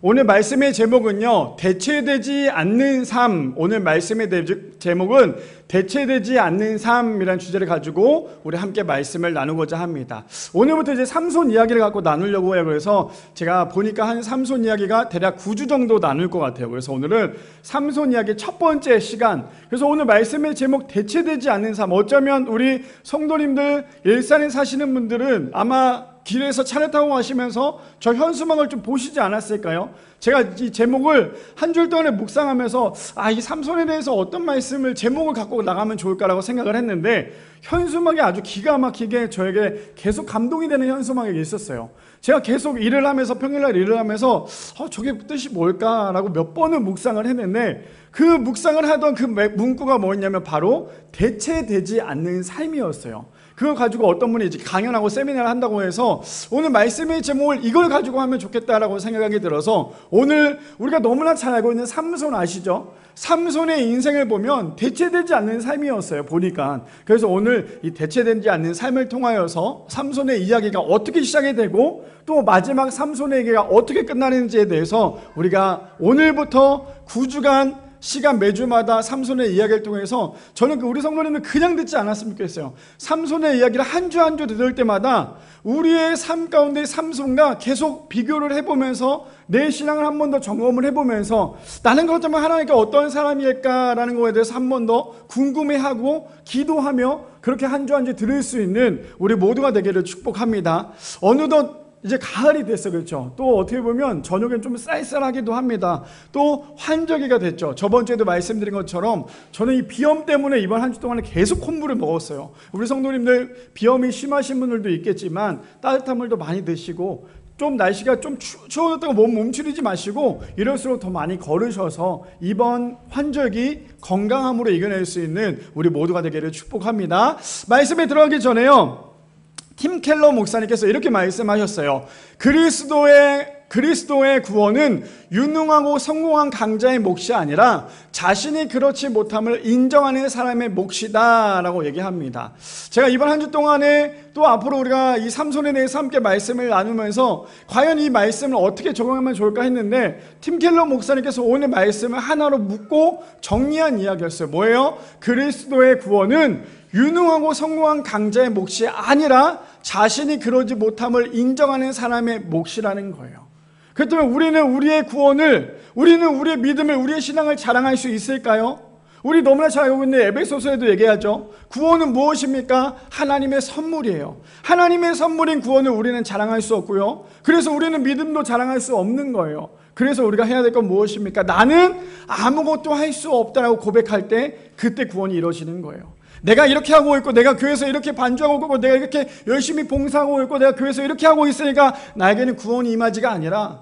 오늘 말씀의 제목은요, 대체되지 않는 삶. 오늘 말씀의 제목은 대체되지 않는 삶이라는 주제를 가지고 우리 함께 말씀을 나누고자 합니다. 오늘부터 이제 삼손 이야기를 갖고 나누려고 해요. 그래서 제가 보니까 한 삼손 이야기가 대략 9주 정도 나눌 것 같아요. 그래서 오늘은 삼손 이야기 첫 번째 시간. 그래서 오늘 말씀의 제목 대체되지 않는 삶. 어쩌면 우리 성도님들, 일산에 사시는 분들은 아마 길에서 차를 타고 가시면서 저 현수막을 좀 보시지 않았을까요? 제가 이 제목을 한 줄 동안에 묵상하면서 이 삼손에 대해서 어떤 말씀을 제목을 갖고 나가면 좋을까라고 생각을 했는데, 현수막이 아주 기가 막히게 저에게 계속 감동이 되는 현수막이 있었어요. 제가 계속 일을 하면서, 평일날 일을 하면서 저게 뜻이 뭘까라고 몇 번을 묵상을 했는데, 그 묵상을 하던 그 문구가 뭐였냐면 바로 대체되지 않는 삶이었어요. 그걸 가지고 어떤 분이 이제 강연하고 세미나를 한다고 해서 오늘 말씀의 제목을 이걸 가지고 하면 좋겠다라고 생각이 들어서, 오늘 우리가 너무나 잘 알고 있는 삼손 아시죠? 삼손의 인생을 보면 대체되지 않는 삶이었어요, 보니까. 그래서 오늘 이 대체되지 않는 삶을 통하여서 삼손의 이야기가 어떻게 시작이 되고 또 마지막 삼손의 얘기가 어떻게 끝나는지에 대해서 우리가 오늘부터 9주간 시간 매주마다 삼손의 이야기를 통해서, 저는 우리 성도님들 그냥 듣지 않았으면 좋겠어요. 삼손의 이야기를 한 주 한 주 들을 때마다 우리의 삶 가운데 삼손과 계속 비교를 해보면서 내 신앙을 한 번 더 점검을 해보면서 나는 그렇다면 하나님께 어떤 사람일까라는 거에 대해서 한 번 더 궁금해하고 기도하며 그렇게 한 주 한 주 들을 수 있는 우리 모두가 되기를 축복합니다. 어느덧 이제 가을이 됐어, 그렇죠? 또 어떻게 보면 저녁엔 좀 쌀쌀하기도 합니다. 또 환절기가 됐죠. 저번 주에도 말씀드린 것처럼 저는 이 비염 때문에 이번 한 주 동안에 계속 콧물을 먹었어요. 우리 성도님들 비염이 심하신 분들도 있겠지만 따뜻한 물도 많이 드시고, 좀 날씨가 좀 추워졌다고 몸 움츠리지 마시고 이럴수록 더 많이 걸으셔서 이번 환절기 건강함으로 이겨낼 수 있는 우리 모두가 되기를 축복합니다. 말씀에 들어가기 전에요, 팀 켈러 목사님께서 이렇게 말씀하셨어요. 그리스도의 구원은 유능하고 성공한 강자의 몫이 아니라 자신이 그렇지 못함을 인정하는 사람의 몫이다 라고 얘기합니다. 제가 이번 한 주 동안에 또 앞으로 우리가 이 삼손에 대해서 함께 말씀을 나누면서 과연 이 말씀을 어떻게 적용하면 좋을까 했는데, 팀 켈러 목사님께서 오늘 말씀을 하나로 묶고 정리한 이야기였어요. 뭐예요? 그리스도의 구원은 유능하고 성공한 강자의 몫이 아니라 자신이 그러지 못함을 인정하는 사람의 몫이라는 거예요. 그렇다면 우리는 우리의 구원을, 우리는 우리의 믿음을, 우리의 신앙을 자랑할 수 있을까요? 우리 너무나 잘 알고 있는 에베소서에도 얘기하죠. 구원은 무엇입니까? 하나님의 선물이에요. 하나님의 선물인 구원을 우리는 자랑할 수 없고요. 그래서 우리는 믿음도 자랑할 수 없는 거예요. 그래서 우리가 해야 될 건 무엇입니까? 나는 아무것도 할 수 없다라고 고백할 때 그때 구원이 이루어지는 거예요. 내가 이렇게 하고 있고, 내가 교회에서 이렇게 반주하고 있고, 내가 이렇게 열심히 봉사하고 있고, 내가 교회에서 이렇게 하고 있으니까 나에게는 구원이 임하지가 아니라,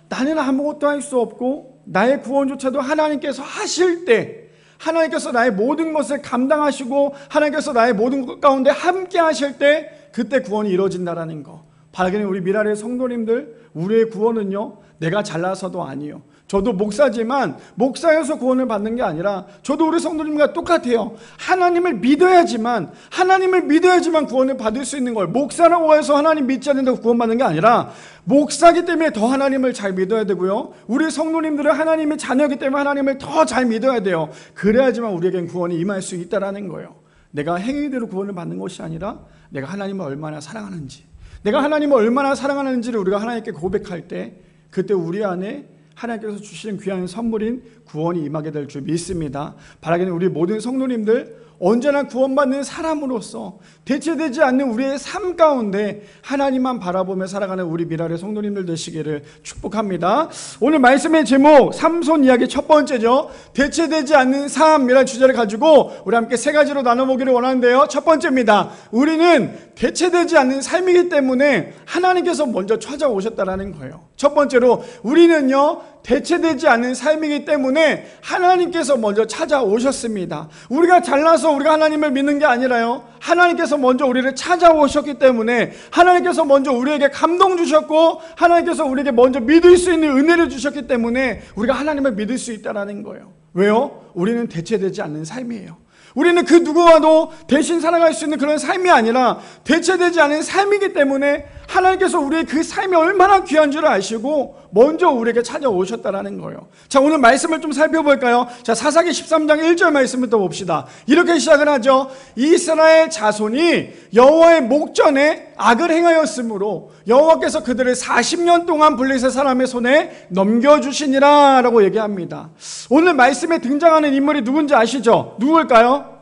나는 아무것도 할 수 없고 나의 구원조차도 하나님께서 하실 때, 하나님께서 나의 모든 것을 감당하시고 하나님께서 나의 모든 것 가운데 함께 하실 때 그때 구원이 이루어진다라는 거. 바라기는 우리 미라의 성도님들, 우리의 구원은요, 내가 잘나서도 아니요, 저도 목사지만 목사여서 구원을 받는 게 아니라 저도 우리 성도님과 똑같아요. 하나님을 믿어야지만 구원을 받을 수 있는 걸, 목사라고 해서 하나님 믿지 않는다고 구원받는 게 아니라 목사기 때문에 더 하나님을 잘 믿어야 되고요, 우리 성도님들은 하나님의 자녀이기 때문에 하나님을 더 잘 믿어야 돼요. 그래야지만 우리에겐 구원이 임할 수 있다라는 거예요. 내가 행위대로 구원을 받는 것이 아니라 내가 하나님을 얼마나 사랑하는지, 내가 하나님을 얼마나 사랑하는지를 우리가 하나님께 고백할 때 그때 우리 안에 하나님께서 주시는 귀한 선물인 구원이 임하게 될 줄 믿습니다. 바라기는 우리 모든 성도님들 언제나 구원받는 사람으로서 대체되지 않는 우리의 삶 가운데 하나님만 바라보며 살아가는 우리 미라의 성도님들 되시기를 축복합니다. 오늘 말씀의 제목 삼손 이야기 첫 번째죠. 대체되지 않는 삶이라는 주제를 가지고 우리 함께 세 가지로 나눠보기를 원하는데요. 첫 번째입니다. 우리는 대체되지 않는 삶이기 때문에 하나님께서 먼저 찾아오셨다라는 거예요. 첫 번째로 우리는요, 대체되지 않는 삶이기 때문에 하나님께서 먼저 찾아오셨습니다. 우리가 잘나서 우리가 하나님을 믿는 게 아니라요, 하나님께서 먼저 우리를 찾아오셨기 때문에, 하나님께서 먼저 우리에게 감동 주셨고 하나님께서 우리에게 먼저 믿을 수 있는 은혜를 주셨기 때문에 우리가 하나님을 믿을 수 있다는 거예요. 왜요? 우리는 대체되지 않는 삶이에요. 우리는 그 누구와도 대신 살아갈 수 있는 그런 삶이 아니라 대체되지 않은 삶이기 때문에 하나님께서 우리의 그 삶이 얼마나 귀한 줄 아시고 먼저 우리에게 찾아오셨다라는 거예요. 자, 오늘 말씀을 좀 살펴볼까요? 자, 사사기 13장 1절 말씀부터 봅시다. 이렇게 시작을 하죠. 이스라엘 자손이 여호와의 목전에 악을 행하였으므로 여호와께서 그들을 40년 동안 블레셋 사람의 손에 넘겨주시니라 라고 얘기합니다. 오늘 말씀에 등장하는 인물이 누군지 아시죠? 누굴까요?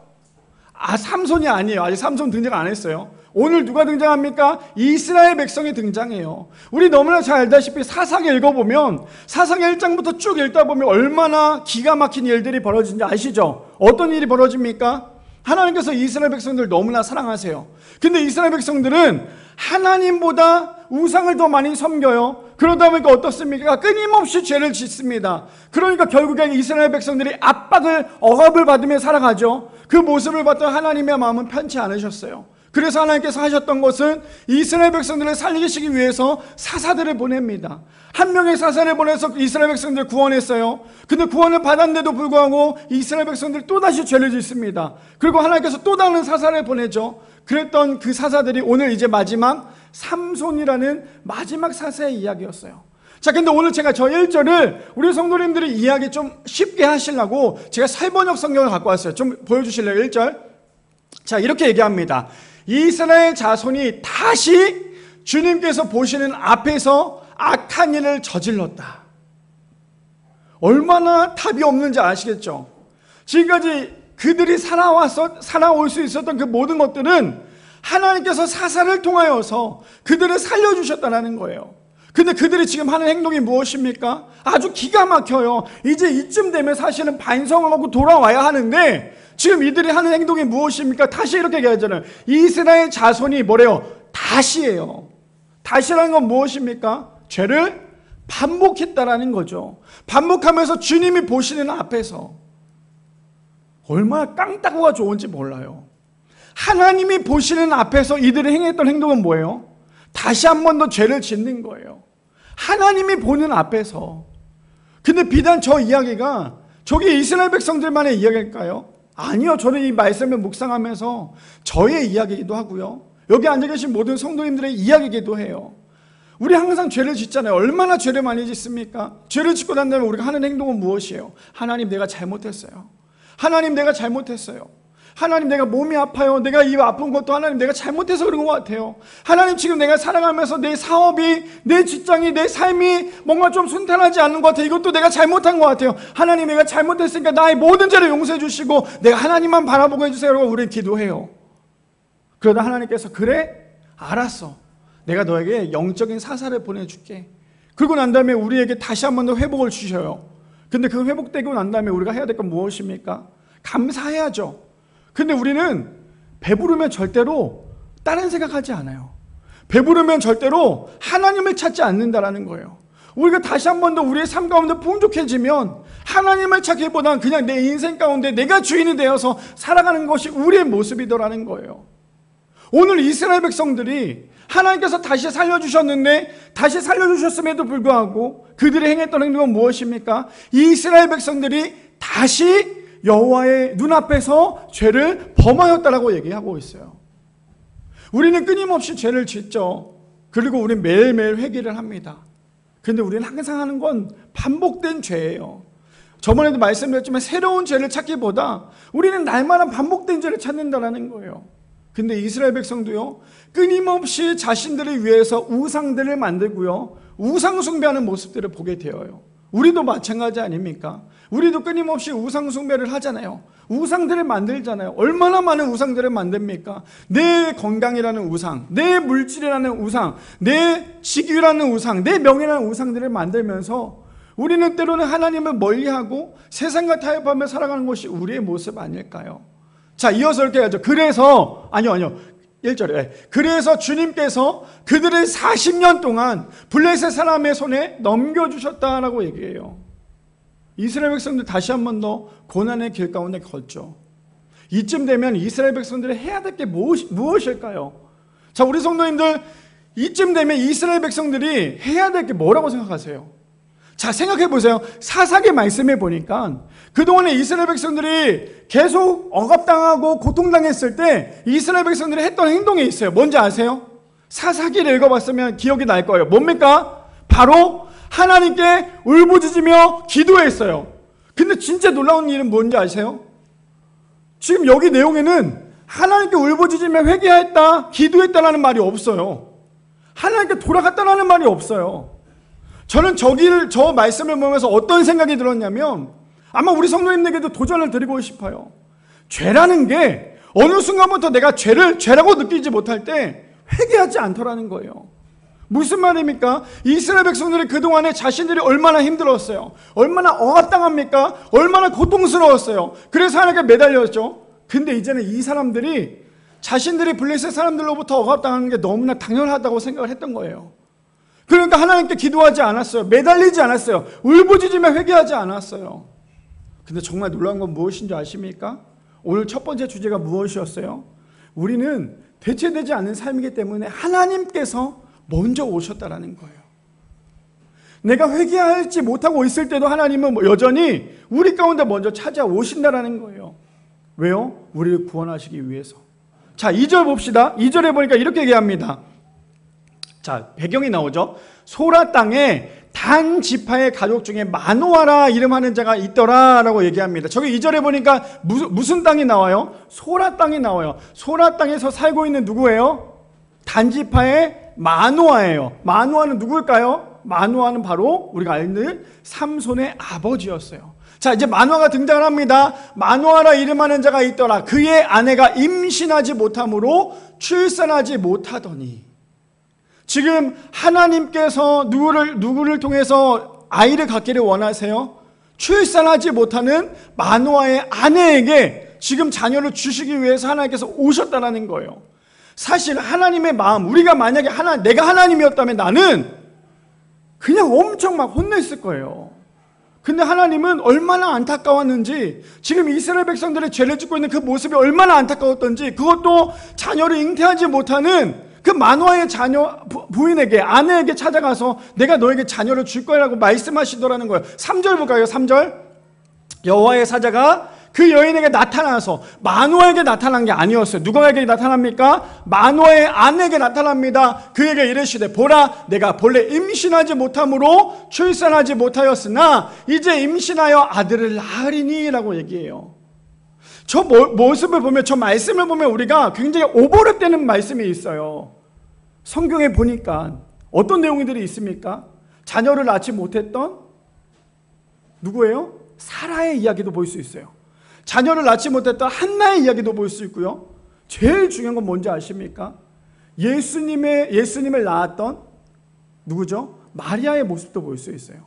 삼손이 아니에요. 아직 삼손 등장 안 했어요. 오늘 누가 등장합니까? 이스라엘 백성이 등장해요. 우리 너무나 잘 알다시피 사사기 읽어보면 사사기 1장부터 쭉 읽다 보면 얼마나 기가 막힌 일들이 벌어진지 아시죠? 어떤 일이 벌어집니까? 하나님께서 이스라엘 백성들을 너무나 사랑하세요. 근데 이스라엘 백성들은 하나님보다 우상을 더 많이 섬겨요. 그러다 보니까 어떻습니까? 끊임없이 죄를 짓습니다. 그러니까 결국에 이스라엘 백성들이 압박을, 억압을 받으며 살아가죠. 그 모습을 봤던 하나님의 마음은 편치 않으셨어요. 그래서 하나님께서 하셨던 것은 이스라엘 백성들을 살리시기 위해서 사사들을 보냅니다. 한 명의 사사를 보내서 이스라엘 백성들을 구원했어요. 근데 구원을 받았는데도 불구하고 이스라엘 백성들이 또다시 죄를 짓습니다. 그리고 하나님께서 또 다른 사사를 보내죠. 그랬던 그 사사들이 오늘 이제 마지막 삼손이라는 마지막 사사의 이야기였어요. 자, 근데 오늘 제가 저 1절을 우리 성도님들이 이해하기 좀 쉽게 하시려고 제가 설번역 성경을 갖고 왔어요. 좀 보여주실래요? 1절. 자, 이렇게 얘기합니다. 이스라엘 자손이 다시 주님께서 보시는 앞에서 악한 일을 저질렀다. 얼마나 답이 없는지 아시겠죠? 지금까지 그들이 살아올 수 있었던 그 모든 것들은 하나님께서 사사를 통하여서 그들을 살려주셨다는 거예요. 근데 그들이 지금 하는 행동이 무엇입니까? 아주 기가 막혀요. 이제 이쯤 되면 사실은 반성을 하고 돌아와야 하는데 지금 이들이 하는 행동이 무엇입니까? 다시 이렇게 얘기하잖아요. 이스라엘 자손이 뭐래요? 다시예요. 다시라는 건 무엇입니까? 죄를 반복했다라는 거죠. 반복하면서 주님이 보시는 앞에서 얼마나 깡따구가 좋은지 몰라요. 하나님이 보시는 앞에서 이들이 행했던 행동은 뭐예요? 다시 한 번 더 죄를 짓는 거예요. 하나님이 보는 앞에서. 근데 비단 저 이야기가 저게 이스라엘 백성들만의 이야기일까요? 아니요. 저는 이 말씀을 묵상하면서 저의 이야기이기도 하고요. 여기 앉아 계신 모든 성도님들의 이야기이기도 해요. 우리 항상 죄를 짓잖아요. 얼마나 죄를 많이 짓습니까? 죄를 짓고 난 다음에 우리가 하는 행동은 무엇이에요? 하나님, 내가 잘못했어요. 하나님, 내가 잘못했어요. 하나님, 내가 몸이 아파요. 내가 이 아픈 것도 하나님 내가 잘못해서 그런 것 같아요. 하나님, 지금 내가 살아가면서 내 사업이, 내 직장이, 내 삶이 뭔가 좀 순탄하지 않는 것 같아요. 이것도 내가 잘못한 것 같아요. 하나님, 내가 잘못했으니까 나의 모든 죄를 용서해 주시고 내가 하나님만 바라보고 해주세요. 라고 우리는 기도해요. 그러다 하나님께서 그래? 알았어. 내가 너에게 영적인 사사를 보내줄게. 그러고 난 다음에 우리에게 다시 한 번 더 회복을 주셔요. 근데 그 회복되고 난 다음에 우리가 해야 될 건 무엇입니까? 감사해야죠. 근데 우리는 배부르면 절대로 다른 생각하지 않아요. 배부르면 절대로 하나님을 찾지 않는다라는 거예요. 우리가 다시 한 번 더 우리의 삶 가운데 풍족해지면 하나님을 찾기보다는 그냥 내 인생 가운데 내가 주인이 되어서 살아가는 것이 우리의 모습이더라는 거예요. 오늘 이스라엘 백성들이 하나님께서 다시 살려주셨는데 다시 살려주셨음에도 불구하고 그들이 행했던 행동은 무엇입니까? 이스라엘 백성들이 다시 여호와의 눈앞에서 죄를 범하였다라고 얘기하고 있어요. 우리는 끊임없이 죄를 짓죠. 그리고 우리는 매일매일 회개를 합니다. 근데 우리는 항상 하는 건 반복된 죄예요. 저번에도 말씀드렸지만 새로운 죄를 찾기보다 우리는 날마다 반복된 죄를 찾는다는 거예요. 근데 이스라엘 백성도요, 끊임없이 자신들을 위해서 우상들을 만들고요, 우상 숭배하는 모습들을 보게 되어요. 우리도 마찬가지 아닙니까? 우리도 끊임없이 우상 숭배를 하잖아요. 우상들을 만들잖아요. 얼마나 많은 우상들을 만듭니까? 내 건강이라는 우상, 내 물질이라는 우상, 내 직위라는 우상, 내 명예라는 우상들을 만들면서 우리는 때로는 하나님을 멀리하고 세상과 타협하며 살아가는 것이 우리의 모습 아닐까요? 자, 이어서 이렇게 하죠. 그래서 1절에 그래서 주님께서 그들을 40년 동안 블레셋 사람의 손에 넘겨주셨다라고 얘기해요. 이스라엘 백성들 다시 한 번 더 고난의 길 가운데 걷죠. 이쯤 되면 이스라엘 백성들이 해야 될 게 무엇일까요? 자, 우리 성도님들, 이쯤 되면 이스라엘 백성들이 해야 될 게 뭐라고 생각하세요? 자, 생각해 보세요. 사사기 말씀해 보니까 그동안에 이스라엘 백성들이 계속 억압당하고 고통당했을 때 이스라엘 백성들이 했던 행동이 있어요. 뭔지 아세요? 사사기를 읽어봤으면 기억이 날 거예요. 뭡니까? 바로 하나님께 울부짖으며 기도했어요. 근데 진짜 놀라운 일은 뭔지 아세요? 지금 여기 내용에는 하나님께 울부짖으며 회개했다, 기도했다라는 말이 없어요. 하나님께 돌아갔다라는 말이 없어요. 저는 저 말씀을 보면서 어떤 생각이 들었냐면 아마 우리 성도님들에게도 도전을 드리고 싶어요. 죄라는 게 어느 순간부터 내가 죄라고 느끼지 못할 때 회개하지 않더라는 거예요. 무슨 말입니까? 이스라엘 백성들이 그동안에 자신들이 얼마나 힘들었어요. 얼마나 억압당합니까? 얼마나 고통스러웠어요. 그래서 하나님께 매달렸죠. 근데 이제는 이 사람들이 자신들이 블레셋 사람들로부터 억압당하는 게 너무나 당연하다고 생각을 했던 거예요. 그러니까 하나님께 기도하지 않았어요. 매달리지 않았어요. 울부짖으며 회개하지 않았어요. 근데 정말 놀라운 건 무엇인지 아십니까? 오늘 첫 번째 주제가 무엇이었어요? 우리는 대체되지 않는 삶이기 때문에 하나님께서 먼저 오셨다라는 거예요. 내가 회개하지 못하고 있을 때도 하나님은 여전히 우리 가운데 먼저 찾아오신다라는 거예요. 왜요? 우리를 구원하시기 위해서. 자, 2절 봅시다. 2절에 보니까 이렇게 얘기합니다. 자, 배경이 나오죠. 소라 땅에 단 지파의 가족 중에 마노아라 이름하는 자가 있더라 라고 얘기합니다. 저기 2절에 보니까 무슨 땅이 나와요? 소라 땅이 나와요. 소라 땅에서 살고 있는 누구예요? 단 지파의 마노아예요. 마노아는 누구일까요? 마노아는 바로 우리가 아는 삼손의 아버지였어요. 자, 이제 마노아가 등장을 합니다. 마노아라 이름하는 자가 있더라. 그의 아내가 임신하지 못함으로 출산하지 못하더니. 지금 하나님께서 누구를 통해서 아이를 갖기를 원하세요? 출산하지 못하는 마노아의 아내에게 지금 자녀를 주시기 위해서 하나님께서 오셨다는 거예요. 사실 하나님의 마음, 우리가 만약에 내가 하나님이었다면 나는 그냥 엄청 막 혼냈을 거예요. 근데 하나님은 얼마나 안타까웠는지, 지금 이스라엘 백성들의 죄를 짓고 있는 그 모습이 얼마나 안타까웠던지, 그것도 자녀를 잉태하지 못하는 그 마노아의 자녀 부인에게, 아내에게 찾아가서 내가 너에게 자녀를 줄 거라고 말씀하시더라는 거예요. 3절 볼까요? 3절. 여호와의 사자가 그 여인에게 나타나서, 마노아에게 나타난 게 아니었어요. 누구에게 나타납니까? 마노아의 아내에게 나타납니다. 그에게 이르시되, 보라, 내가 본래 임신하지 못함으로 출산하지 못하였으나 이제 임신하여 아들을 낳으리니 라고 얘기해요. 저 모습을 보면, 저 말씀을 보면 우리가 굉장히 오버랩되는 말씀이 있어요. 성경에 보니까 어떤 내용들이 있습니까? 자녀를 낳지 못했던 누구예요? 사라의 이야기도 볼 수 있어요. 자녀를 낳지 못했던 한나의 이야기도 볼 수 있고요. 제일 중요한 건 뭔지 아십니까? 예수님을 낳았던 누구죠? 마리아의 모습도 볼 수 있어요.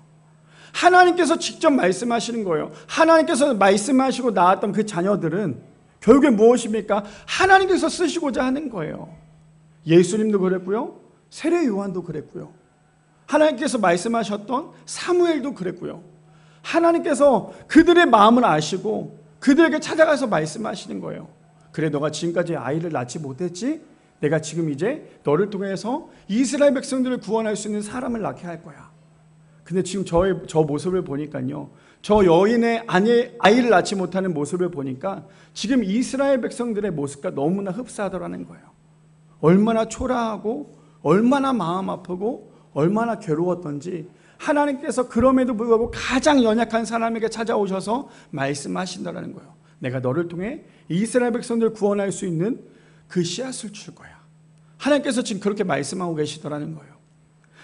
하나님께서 직접 말씀하시는 거예요. 하나님께서 말씀하시고 낳았던 그 자녀들은 결국에 무엇입니까? 하나님께서 쓰시고자 하는 거예요. 예수님도 그랬고요. 세례 요한도 그랬고요. 하나님께서 말씀하셨던 사무엘도 그랬고요. 하나님께서 그들의 마음을 아시고 그들에게 찾아가서 말씀하시는 거예요. 그래, 너가 지금까지 아이를 낳지 못했지? 내가 지금 이제 너를 통해서 이스라엘 백성들을 구원할 수 있는 사람을 낳게 할 거야. 근데 지금 저 모습을 보니까요, 저 여인의 아이를 낳지 못하는 모습을 보니까 지금 이스라엘 백성들의 모습과 너무나 흡사하더라는 거예요. 얼마나 초라하고 얼마나 마음 아프고 얼마나 괴로웠던지 하나님께서 그럼에도 불구하고 가장 연약한 사람에게 찾아오셔서 말씀하신다는 거예요. 내가 너를 통해 이스라엘 백성들을 구원할 수 있는 그 씨앗을 줄 거야. 하나님께서 지금 그렇게 말씀하고 계시더라는 거예요.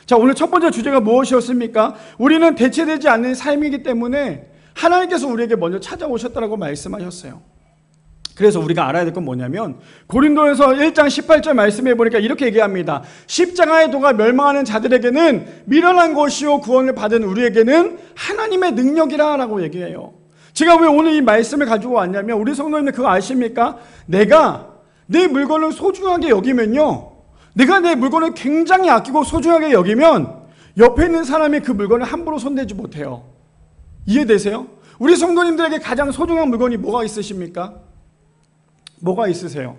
자, 오늘 첫 번째 주제가 무엇이었습니까? 우리는 대체되지 않는 삶이기 때문에 하나님께서 우리에게 먼저 찾아오셨다고 말씀하셨어요. 그래서 우리가 알아야 될 건 뭐냐면 고린도에서 1장 18절 말씀해 보니까 이렇게 얘기합니다. 십자가의 도가 멸망하는 자들에게는 미련한 것이요 구원을 받은 우리에게는 하나님의 능력이라 라고 얘기해요. 제가 왜 오늘 이 말씀을 가지고 왔냐면, 우리 성도님들 그거 아십니까? 내가 내 물건을 소중하게 여기면요, 내가 내 물건을 굉장히 아끼고 소중하게 여기면 옆에 있는 사람이 그 물건을 함부로 손대지 못해요. 이해되세요? 우리 성도님들에게 가장 소중한 물건이 뭐가 있으십니까? 뭐가 있으세요?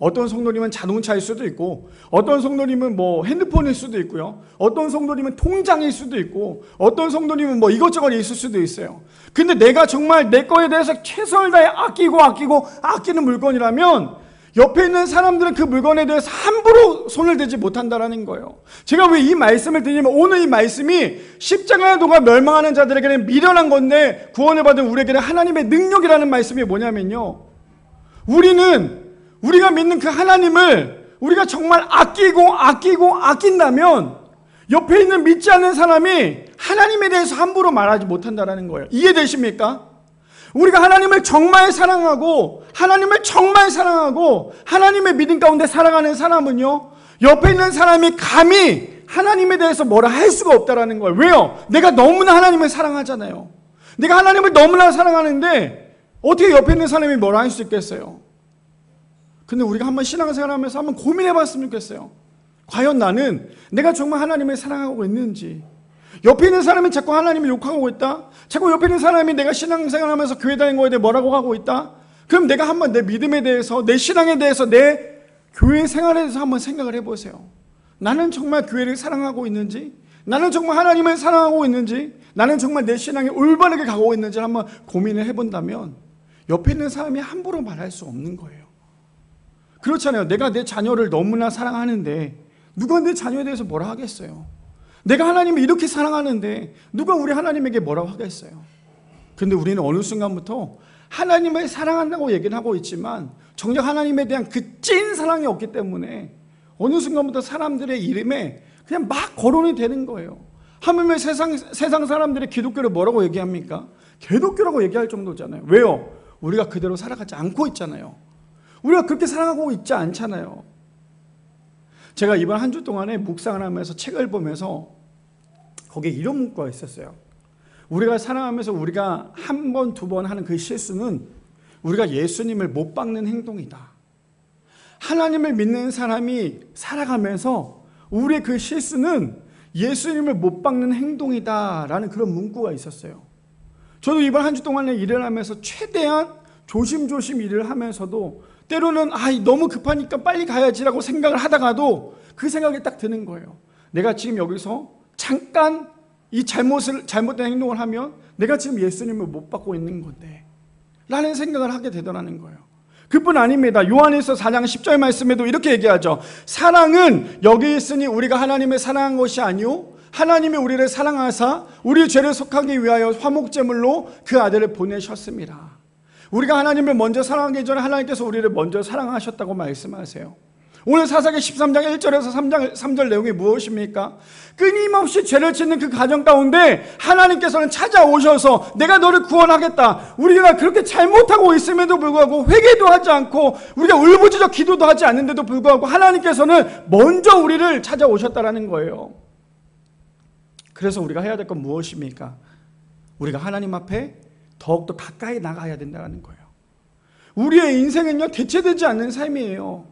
어떤 성도님은 자동차일 수도 있고, 어떤 성도님은 뭐 핸드폰일 수도 있고요. 어떤 성도님은 통장일 수도 있고, 어떤 성도님은 뭐 이것저것 있을 수도 있어요. 근데 내가 정말 내 거에 대해서 최선을 다해 아끼는 물건이라면 옆에 있는 사람들은 그 물건에 대해서 함부로 손을 대지 못한다라는 거예요. 제가 왜 이 말씀을 드리냐면 오늘 이 말씀이 십자가의 도가 멸망하는 자들에게는 미련한 건데 구원을 받은 우리에게는 하나님의 능력이라는 말씀이 뭐냐면요, 우리가 믿는 그 하나님을 우리가 정말 아낀다면 옆에 있는 믿지 않는 사람이 하나님에 대해서 함부로 말하지 못한다라는 거예요. 이해되십니까? 우리가 하나님을 정말 사랑하고 하나님의 믿음 가운데 살아가는 사람은요, 옆에 있는 사람이 감히 하나님에 대해서 뭐라 할 수가 없다라는 거예요. 왜요? 내가 너무나 하나님을 사랑하잖아요. 내가 하나님을 너무나 사랑하는데 어떻게 옆에 있는 사람이 뭐라 할 수 있겠어요? 근데 우리가 한번 신앙생활하면서 한번 고민해 봤으면 좋겠어요. 과연 나는 내가 정말 하나님을 사랑하고 있는지. 옆에 있는 사람이 자꾸 하나님을 욕하고 있다? 자꾸 옆에 있는 사람이 내가 신앙생활하면서 교회 다니는 거에 대해 뭐라고 하고 있다? 그럼 내가 한번 내 믿음에 대해서, 내 신앙에 대해서, 내 교회 생활에 대해서 한번 생각을 해보세요. 나는 정말 교회를 사랑하고 있는지, 나는 정말 하나님을 사랑하고 있는지, 나는 정말 내 신앙이 올바르게 가고 있는지 한번 고민을 해본다면 옆에 있는 사람이 함부로 말할 수 없는 거예요. 그렇잖아요. 내가 내 자녀를 너무나 사랑하는데 누가 내 자녀에 대해서 뭐라 하겠어요? 내가 하나님을 이렇게 사랑하는데 누가 우리 하나님에게 뭐라고 하겠어요? 근데 우리는 어느 순간부터 하나님을 사랑한다고 얘기는 하고 있지만 정작 하나님에 대한 그 찐 사랑이 없기 때문에 어느 순간부터 사람들의 이름에 그냥 막 거론이 되는 거예요. 하물며 세상 사람들이 기독교를 뭐라고 얘기합니까? 개독교라고 얘기할 정도잖아요. 왜요? 우리가 그대로 살아가지 않고 있잖아요. 우리가 그렇게 사랑하고 있지 않잖아요. 제가 이번 한 주 동안에 묵상을 하면서 책을 보면서 거기에 이런 문구가 있었어요. 우리가 사랑하면서 우리가 한 번, 두 번 하는 그 실수는 우리가 예수님을 못 박는 행동이다. 하나님을 믿는 사람이 살아가면서 우리의 그 실수는 예수님을 못 박는 행동이다라는 그런 문구가 있었어요. 저도 이번 한 주 동안에 일을 하면서 최대한 조심조심 일을 하면서도 때로는 너무 급하니까 빨리 가야지라고 생각을 하다가도 그 생각이 딱 드는 거예요. 내가 지금 여기서 잠깐 이 잘못된 행동을 하면 내가 지금 예수님을 못 받고 있는 건데 라는 생각을 하게 되더라는 거예요. 그뿐 아닙니다. 요한일서 4장 10절 말씀에도 이렇게 얘기하죠. 사랑은 여기 있으니 우리가 하나님을 사랑한 것이 아니요 하나님이 우리를 사랑하사 우리 죄를 속하기 위하여 화목제물로 그 아들을 보내셨습니다. 우리가 하나님을 먼저 사랑하기 전에 하나님께서 우리를 먼저 사랑하셨다고 말씀하세요. 오늘 사사기 13장 1절에서 3절 내용이 무엇입니까? 끊임없이 죄를 짓는 그 가정 가운데 하나님께서는 찾아오셔서 내가 너를 구원하겠다. 우리가 그렇게 잘못하고 있음에도 불구하고 회개도 하지 않고 우리가 울부짖어 기도도 하지 않는데도 불구하고 하나님께서는 먼저 우리를 찾아오셨다라는 거예요. 그래서 우리가 해야 될 건 무엇입니까? 우리가 하나님 앞에 더욱더 가까이 나가야 된다는 거예요. 우리의 인생은요, 대체되지 않는 삶이에요.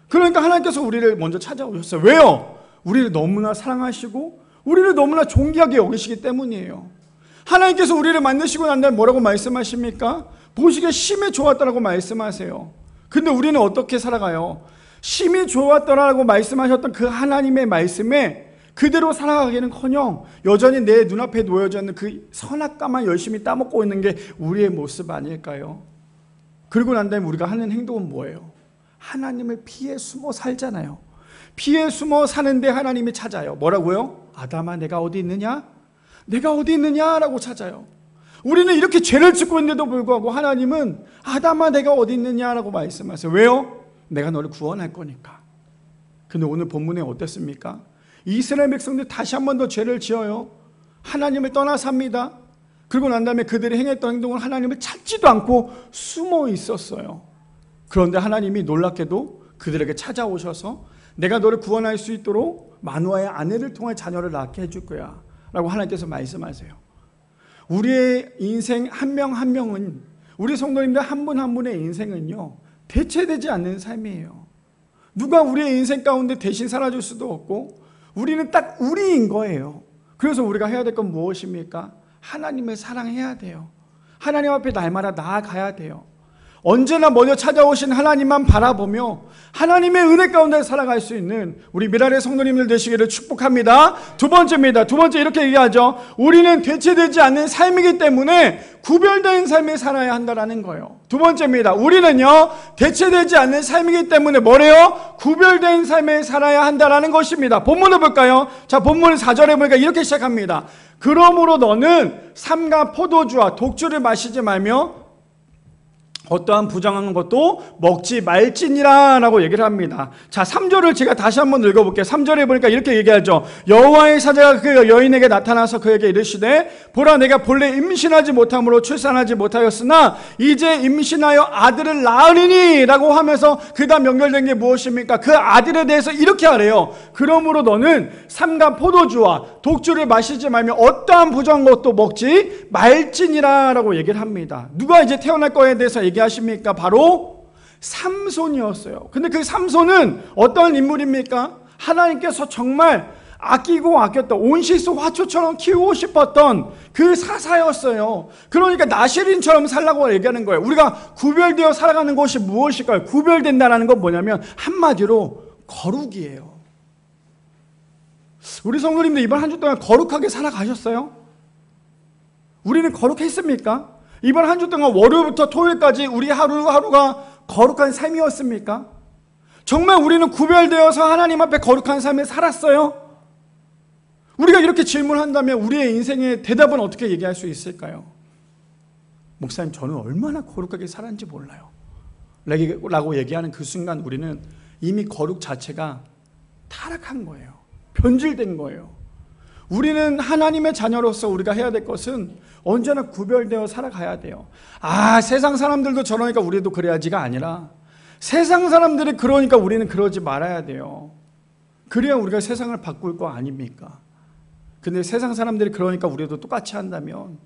그러니까 하나님께서 우리를 먼저 찾아오셨어요. 왜요? 우리를 너무나 사랑하시고 우리를 너무나 존귀하게 여기시기 때문이에요. 하나님께서 우리를 만드시고 난 다음에 뭐라고 말씀하십니까? 보시기에 심히 좋았다라고 말씀하세요. 근데 우리는 어떻게 살아가요? 심히 좋았더라라고 말씀하셨던 그 하나님의 말씀에 그대로 살아가기는커녕 여전히 내 눈앞에 놓여져 있는 그 선악과만 열심히 따먹고 있는 게 우리의 모습 아닐까요? 그리고 난 다음에 우리가 하는 행동은 뭐예요? 하나님을 피해 숨어 살잖아요. 피해 숨어 사는데 하나님이 찾아요. 뭐라고요? 아담아 내가 어디 있느냐? 내가 어디 있느냐라고 찾아요. 우리는 이렇게 죄를 짓고 있는데도 불구하고 하나님은 아담아 내가 어디 있느냐라고 말씀하세요. 왜요? 내가 너를 구원할 거니까. 근데 오늘 본문에 어땠습니까? 이스라엘 백성들 다시 한 번 더 죄를 지어요. 하나님을 떠나 삽니다. 그리고 난 다음에 그들이 행했던 행동은 하나님을 찾지도 않고 숨어 있었어요. 그런데 하나님이 놀랍게도 그들에게 찾아오셔서 내가 너를 구원할 수 있도록 마누아의 아내를 통해 자녀를 낳게 해줄 거야 라고 하나님께서 말씀하세요. 우리의 인생 한 명 한 명은, 우리 성도님들 한 분 한 분의 인생은요 대체되지 않는 삶이에요. 누가 우리의 인생 가운데 대신 살아줄 수도 없고 우리는 딱 우리인 거예요. 그래서 우리가 해야 될 건 무엇입니까? 하나님을 사랑해야 돼요. 하나님 앞에 날마다 나아가야 돼요. 언제나 먼저 찾아오신 하나님만 바라보며 하나님의 은혜 가운데 살아갈 수 있는 우리 미라의 성도님들 되시기를 축복합니다. 두 번째입니다. 두 번째 이렇게 얘기하죠. 우리는 대체되지 않는 삶이기 때문에 구별된 삶을 살아야 한다는 거예요. 두 번째입니다. 우리는요, 대체되지 않는 삶이기 때문에 뭐래요? 구별된 삶을 살아야 한다는 것입니다. 본문을 볼까요? 자, 본문 4절에 보니까 이렇게 시작합니다. 그러므로 너는 삼가 포도주와 독주를 마시지 말며 어떠한 부정한 것도 먹지 말지니라 라고 얘기를 합니다. 자, 3절을 제가 다시 한번 읽어볼게요. 3절에 보니까 이렇게 얘기하죠. 여호와의 사자가 그 여인에게 나타나서 그에게 이르시되 보라, 내가 본래 임신하지 못함으로 출산하지 못하였으나 이제 임신하여 아들을 낳으리니 라고 하면서 그 다음 연결된 게 무엇입니까? 그 아들에 대해서 이렇게 하래요. 그러므로 너는 삼가 포도주와 독주를 마시지 말며 어떠한 부정한 것도 먹지 말지니라 라고 얘기를 합니다. 누가 이제 태어날 거에 대해서 얘기하십니까? 바로 삼손이었어요. 근데 그 삼손은 어떤 인물입니까? 하나님께서 정말 아끼고 아꼈던 온실속 화초처럼 키우고 싶었던 그 사사였어요. 그러니까 나실인처럼 살라고 얘기하는 거예요. 우리가 구별되어 살아가는 것이 무엇일까요? 구별된다는 건 뭐냐면 한마디로 거룩이에요. 우리 성도님들 이번 한 주 동안 거룩하게 살아가셨어요? 우리는 거룩했습니까? 이번 한 주 동안 월요일부터 토요일까지 우리 하루하루가 거룩한 삶이었습니까? 정말 우리는 구별되어서 하나님 앞에 거룩한 삶을 살았어요? 우리가 이렇게 질문한다면 우리의 인생의 대답은 어떻게 얘기할 수 있을까요? 목사님, 저는 얼마나 거룩하게 살았는지 몰라요 라고 얘기하는 그 순간 우리는 이미 거룩 자체가 타락한 거예요. 변질된 거예요. 우리는 하나님의 자녀로서 우리가 해야 될 것은 언제나 구별되어 살아가야 돼요. 아, 세상 사람들도 저러니까 우리도 그래야지가 아니라 세상 사람들이 그러니까 우리는 그러지 말아야 돼요. 그래야 우리가 세상을 바꿀 거 아닙니까? 근데 세상 사람들이 그러니까 우리도 똑같이 한다면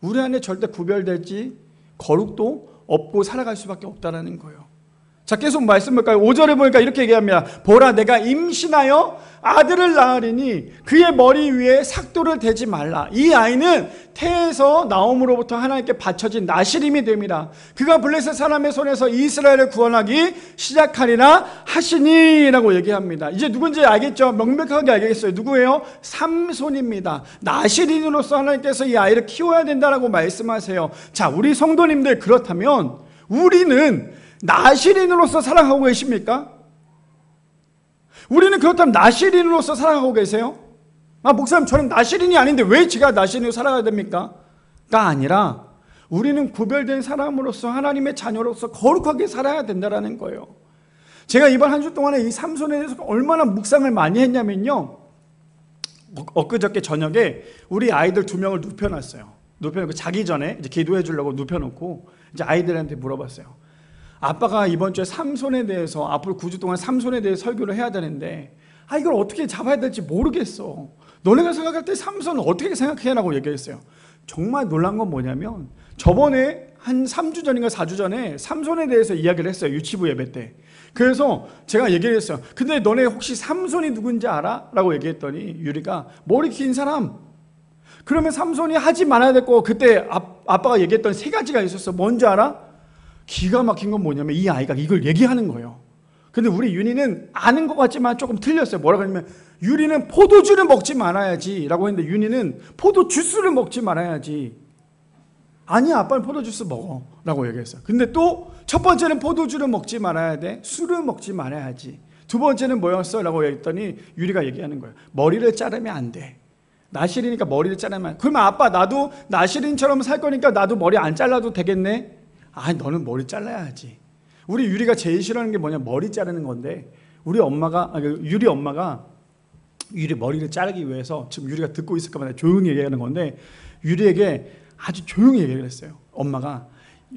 우리 안에 절대 구별되지 거룩도 없고 살아갈 수밖에 없다는 거예요. 자, 계속 말씀 볼까요? 5절에 보니까 이렇게 얘기합니다. 보라, 내가 임신하여 아들을 낳으리니 그의 머리 위에 삭도를 대지 말라. 이 아이는 태에서 나옴으로부터 하나님께 바쳐진 나실임이 됩니다. 그가 블레셋 사람의 손에서 이스라엘을 구원하기 시작하리라 하시니 라고 얘기합니다. 이제 누군지 알겠죠? 명백하게 알겠어요. 누구예요? 삼손입니다. 나실인으로서 하나님께서 이 아이를 키워야 된다라고 말씀하세요. 자, 우리 성도님들, 그렇다면 우리는 나실인으로서 살아가고 계십니까? 우리는 그렇다면 나실인으로서 살아가고 계세요? 아, 목사님, 저는 나실인이 아닌데 왜 제가 나실인으로 살아가야 됩니까? 가 아니라 우리는 구별된 사람으로서 하나님의 자녀로서 거룩하게 살아야 된다는 거예요. 제가 이번 한 주 동안에 이 삼손에 대해서 얼마나 묵상을 많이 했냐면요, 엊그저께 저녁에 우리 아이들 2명을 눕혀놨어요. 눕혀놓고 자기 전에 이제 기도해 주려고 눕혀놓고 이제 아이들한테 물어봤어요. 아빠가 이번 주에 삼손에 대해서 앞으로 9주 동안 삼손에 대해 설교를 해야 되는데 이걸 어떻게 잡아야 될지 모르겠어. 너네가 생각할 때 삼손은 어떻게 생각해라고 얘기했어요. 정말 놀란 건 뭐냐면 저번에 한 3주 전인가 4주 전에 삼손에 대해서 이야기를 했어요. 유치부 예배 때. 그래서 제가 얘기를 했어요. 근데 너네 혹시 삼손이 누군지 알아? 라고 얘기했더니 유리가 머리 긴 사람. 그러면 삼손이 하지 말아야 될 거 그때 아빠가 얘기했던 3가지가 있었어. 뭔지 알아? 기가 막힌 건 뭐냐면 이 아이가 이걸 얘기하는 거예요. 근데 우리 윤희는 아는 것 같지만 조금 틀렸어요. 뭐라고 하냐면 유리는 포도주를 먹지 말아야지 라고 했는데 윤희는 포도주스를 먹지 말아야지. 아니야, 아빠는 포도주스 먹어 라고 얘기했어요. 근데 또 첫 번째는 포도주를 먹지 말아야 돼. 술을 먹지 말아야지. 두 번째는 뭐였어? 라고 했더니 유리가 얘기하는 거예요. 머리를 자르면 안 돼. 나실이니까 머리를 자르면 안 돼. 그러면 아빠, 나도 나실인처럼 살 거니까 나도 머리 안 잘라도 되겠네? 너는 머리 잘라야지. 우리 유리가 제일 싫어하는 게 뭐냐, 머리 자르는 건데 우리 엄마가 유리 엄마가 유리 머리를 자르기 위해서 지금 유리가 듣고 있을까 봐 조용히 얘기하는 건데 유리에게 아주 조용히 얘기를 했어요. 엄마가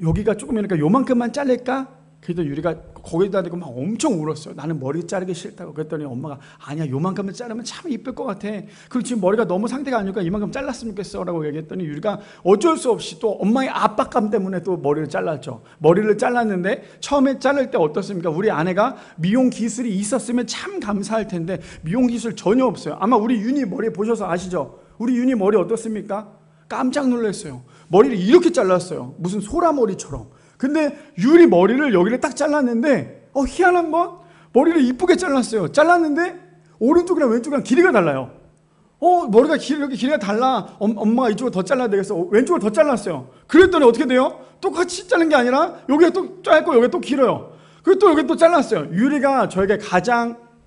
여기가 조금이니까 요만큼만 자를까? 그래도 유리가 거기다 대고 막 엄청 울었어요. 나는 머리 자르기 싫다고. 그랬더니 엄마가 아니야, 요만큼만 자르면 참 이쁠 것 같아. 그리고 지금 머리가 너무 상태가 안 좋으니까 이만큼 잘랐으면 좋겠어 라고 얘기했더니 유리가 어쩔 수 없이 또 엄마의 압박감 때문에 또 머리를 잘랐죠. 머리를 잘랐는데 처음에 자를 때 어떻습니까? 우리 아내가 미용 기술이 있었으면 참 감사할 텐데 미용 기술 전혀 없어요. 아마 우리 윤희 머리 보셔서 아시죠? 우리 윤희 머리 어떻습니까? 깜짝 놀랐어요. 머리를 이렇게 잘랐어요. 무슨 소라머리처럼. 근데 유리 머리를 여기를 딱 잘랐는데 희한한 건 머리를 이쁘게 잘랐어요. 잘랐는데 오른쪽이랑 왼쪽이랑 길이가 달라요. 머리가 길이가 달라. 엄마가 이쪽을 더 잘라야 되겠어. 왼쪽을 더 잘랐어요. 그랬더니 어떻게 돼요? 똑같이 자른 게 아니라 여기가 또 짧고 여기가 또 길어요. 그리고 또 여기 또 잘랐어요. 유리가 저에게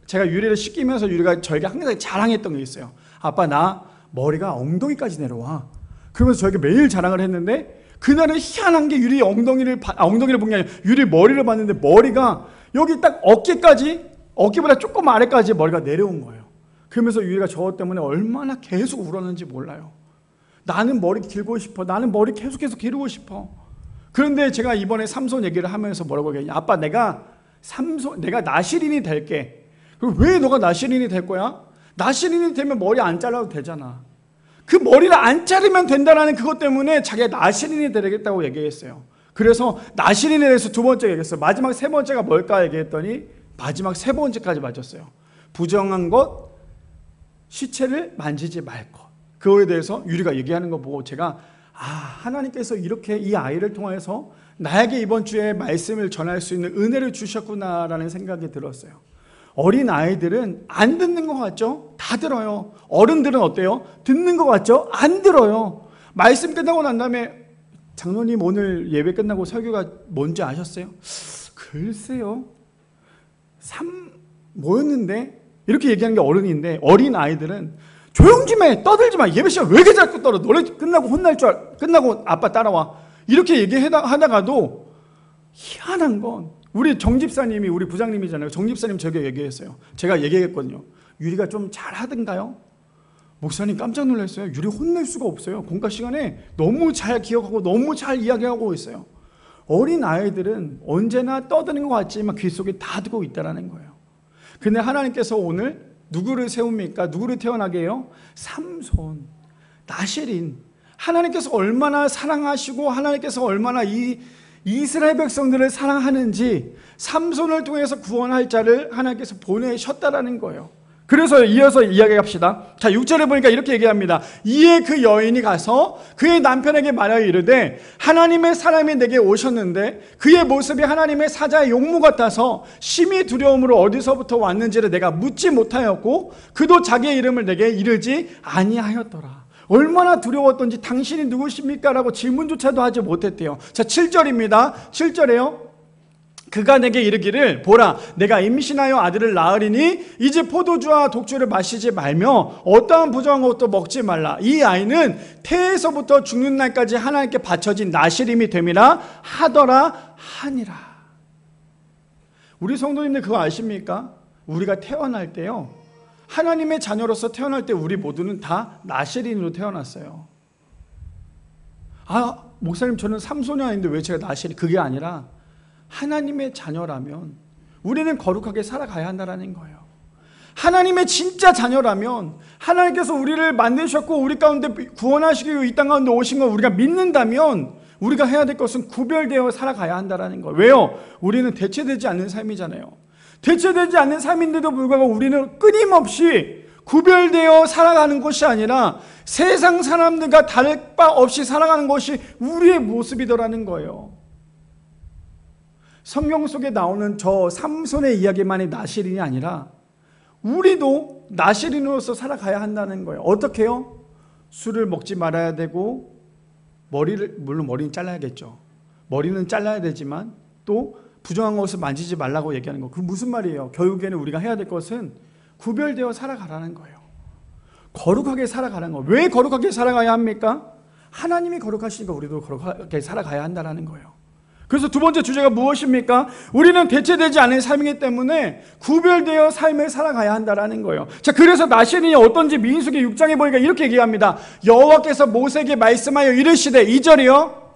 제가 유리를 씻기면서 유리가 저에게 항상 자랑했던 게 있어요. 아빠, 나 머리가 엉덩이까지 내려와. 그러면서 저에게 매일 자랑을 했는데, 그날은 희한한 게 유리 엉덩이를 본 게 아니라 유리 머리를 봤는데, 머리가 여기 딱 어깨보다 조금 아래까지 머리가 내려온 거예요. 그러면서 유리가 저 때문에 얼마나 계속 울었는지 몰라요. 나는 머리 길고 싶어. 나는 머리 계속해서 기르고 싶어. 그런데 제가 이번에 삼손 얘기를 하면서 뭐라고 얘기했냐. 아빠, 내가 나시린이 될게. 그럼 왜 너가 나시린이 될 거야? 나시린이 되면 머리 안 잘라도 되잖아. 그 머리를 안 자르면 된다는 그것 때문에 자기가 나시린이 되겠다고 얘기했어요. 그래서 나시린에 대해서 두 번째 얘기했어요. 마지막 세 번째가 뭘까 얘기했더니 마지막 세 번째까지 맞았어요. 부정한 것, 시체를 만지지 말 것. 그거에 대해서 유리가 얘기하는 거 보고 제가 하나님께서 이렇게 이 아이를 통해서 나에게 이번 주에 말씀을 전할 수 있는 은혜를 주셨구나라는 생각이 들었어요. 어린 아이들은 안 듣는 것 같죠? 다 들어요. 어른들은 어때요? 듣는 것 같죠? 안 들어요. 말씀 끝나고 난 다음에 장로님 오늘 예배 끝나고 설교가 뭔지 아셨어요? 글쎄요. 뭐였는데? 이렇게 얘기하는 게 어른인데, 어린 아이들은 조용 좀 해, 떠들지 마. 예배 시간 왜 이렇게 자꾸 떨어? 노래 끝나고 끝나고 아빠 따라와. 이렇게 얘기하다가도 희한한 건 우리 정집사님이, 우리 부장님이잖아요. 정집사님 저에게 얘기했어요. 제가 얘기했거든요. 유리가 좀 잘하던가요? 목사님 깜짝 놀랐어요. 유리 혼낼 수가 없어요. 공과 시간에 너무 잘 기억하고 너무 잘 이야기하고 있어요. 어린 아이들은 언제나 떠드는 것 같지만 귀 속에 다 듣고 있다는 거예요. 근데 하나님께서 오늘 누구를 세웁니까? 누구를 태어나게 해요? 삼손, 나시린. 하나님께서 얼마나 사랑하시고 하나님께서 얼마나 이 이스라엘 백성들을 사랑하는지 삼손을 통해서 구원할 자를 하나님께서 보내셨다라는 거예요. 그래서 이어서 이야기합시다. 자, 6절에 보니까 이렇게 얘기합니다. 이에 그 여인이 가서 그의 남편에게 말하여 이르되 하나님의 사람이 내게 오셨는데 그의 모습이 하나님의 사자의 용모 같아서 심히 두려움으로 어디서부터 왔는지를 내가 묻지 못하였고 그도 자기의 이름을 내게 이르지 아니하였더라. 얼마나 두려웠던지 당신이 누구십니까? 라고 질문조차도 하지 못했대요. 자, 7절입니다. 7절에요. 그가 내게 이르기를 보라 내가 임신하여 아들을 낳으리니 이제 포도주와 독주를 마시지 말며 어떠한 부정한 것도 먹지 말라. 이 아이는 태에서부터 죽는 날까지 하나님께 바쳐진 나시림이 됨이라 하더라 하니라. 우리 성도님들 그거 아십니까? 우리가 태어날 때요, 하나님의 자녀로서 태어날 때 우리 모두는 다 나시린으로 태어났어요. 목사님 저는 삼손이 아닌데 왜 제가 나시린? 그게 아니라 하나님의 자녀라면 우리는 거룩하게 살아가야 한다는 거예요. 하나님의 진짜 자녀라면 하나님께서 우리를 만드셨고 우리 가운데 구원하시기 위해 이 땅 가운데 오신 걸 우리가 믿는다면 우리가 해야 될 것은 구별되어 살아가야 한다는 거예요. 왜요? 우리는 대체되지 않는 삶이잖아요. 대체되지 않는 삶인데도 불구하고 우리는 끊임없이 구별되어 살아가는 것이 아니라 세상 사람들과 다를 바 없이 살아가는 것이 우리의 모습이더라는 거예요. 성경 속에 나오는 저 삼손의 이야기만이 나시린이 아니라 우리도 나시린으로서 살아가야 한다는 거예요. 어떻게 해요? 술을 먹지 말아야 되고 물론 머리는 잘라야겠죠. 머리는 잘라야 되지만 또 부정한 것을 만지지 말라고 얘기하는 거. 그 무슨 말이에요? 결국에는 우리가 해야 될 것은 구별되어 살아가라는 거예요. 거룩하게 살아가는 거. 왜 거룩하게 살아가야 합니까? 하나님이 거룩하시니까 우리도 거룩하게 살아가야 한다는 거예요. 그래서 두 번째 주제가 무엇입니까? 우리는 대체되지 않은 삶이기 때문에 구별되어 삶을 살아가야 한다는 거예요. 자, 그래서 나시린이 어떤지 민수기 6장에 보니까 이렇게 얘기합니다. 여호와께서 모세에게 말씀하여 이르시되 2절이요.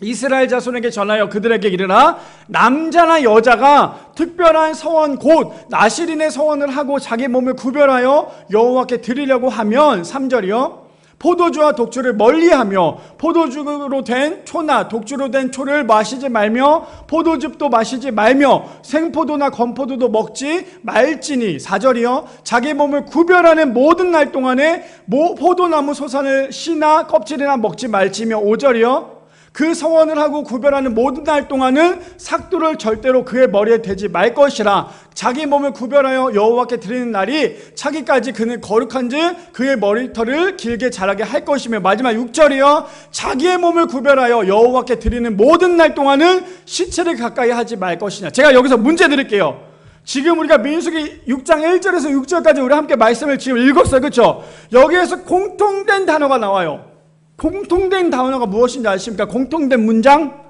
이스라엘 자손에게 전하여 그들에게 이르라 남자나 여자가 특별한 서원 곧 나시린의 서원을 하고 자기 몸을 구별하여 여호와께 드리려고 하면 3절이요. 포도주와 독주를 멀리하며 포도주로 된 초나 독주로 된 초를 마시지 말며 포도즙도 마시지 말며 생포도나 건포도도 먹지 말지니 4절이요. 자기 몸을 구별하는 모든 날 동안에 포도나무 소산을 씨나 껍질이나 먹지 말지며 5절이요. 그 서원을 하고 구별하는 모든 날 동안은 삭도를 절대로 그의 머리에 대지 말 것이라. 자기 몸을 구별하여 여호와께 드리는 날이 차기까지 그는 거룩한즉 그의 머리털을 길게 자라게 할 것이며, 마지막 6절이요, 자기의 몸을 구별하여 여호와께 드리는 모든 날 동안은 시체를 가까이 하지 말 것이냐. 제가 여기서 문제 드릴게요. 지금 우리가 민수기 6장 1절에서 6절까지 우리 함께 말씀을 지금 읽었어요. 그렇죠? 여기에서 공통된 단어가 나와요. 공통된 단어가 무엇인지 아십니까? 공통된 문장